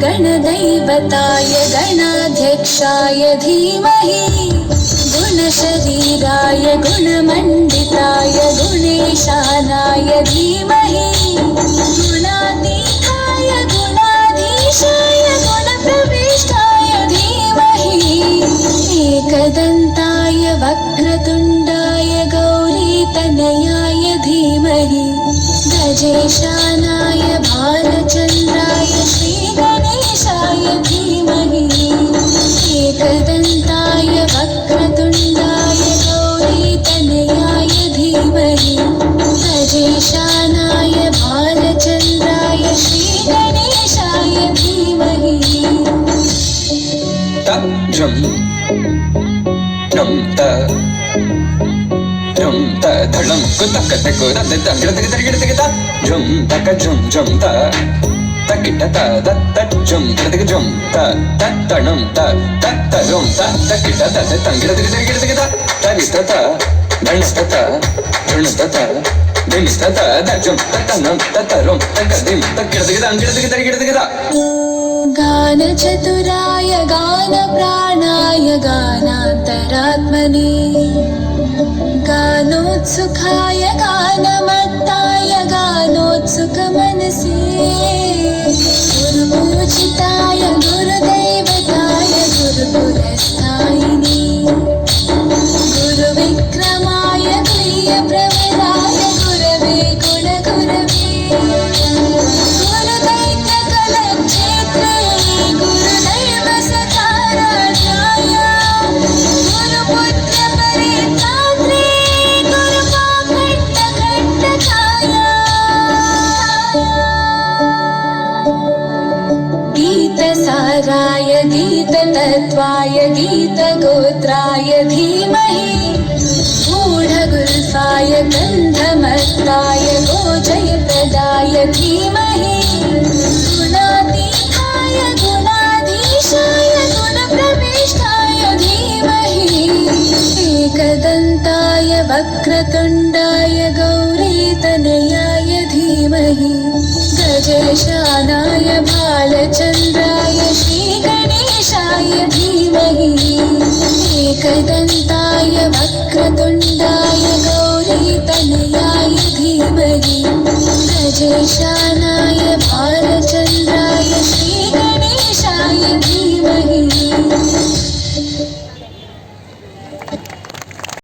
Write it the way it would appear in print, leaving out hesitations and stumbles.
गणदैवताय गणाध्यक्षाय धीमहि गुणशरीराय गुणमण्डिताय गुणेशानाय धीमहि गुणातीताय गुणाधीशाय गुणप्रविष्टाय धीमहि एकदन्ताय वक्रतुण्डाय गौरीतनयाय धीमहि गजेशानाय भालचन्द्राय श्रीगणेशाय धीमहि एकदन्ताय वक्रतुण्डाय गौरीतनयाय धीमहि गजेशानाय भालचन्द्राय श्रीगणेशाय धीमहि धड़म कुतक तक दद गिड़ तक गिड़ तक ता झुम तक झुम झुम ता तकिट ता दत झुम गिड़ तक झुम ता तणम ता तरुम ता तकिट ता तंगिड़ तक गिड़ तक ता तरि ता धण ता धुण ता दिम ता दजम तनम तरुम तक दिम तकिड़ तक अंगिड़ तक गिड़ तक ता गानचतुराय गानप्राणाय गानान्तरात्मने गानोत्सुकाय गानमत्ताय गानोत्सुकमनसे गुरुपूजिताय गुरुदैवताय गुरुपुरस्थायिने गुरुविक्रमाय प्रियप्रवराय गुरवे गुणगुरवे गुरुदैत्यकलक्षेत्रे गुरुदैव सकाराध्याय गुरुपुत्रपरित्रात्रे गुरुपाकण्ठकण्टकाय गीतसाराय गीततत्त्वाय गीतगोत्राय धीमहि गूढगुल्फाय गन्धमत्ताय गोजयप्रदाय धीमहि गुणातीताय गुणाधीशाय गुणप्रविष्टाय धीमहि एकदन्ताय वक्रतुण्डाय गौरीतनयाय धीमहि गजेशानाय भालचन्द्राय श्रीगणेशाय धीमहि एकदन्ताय वक्रतुण्डाय गौरीतनयाय धीमहि गजेशानाय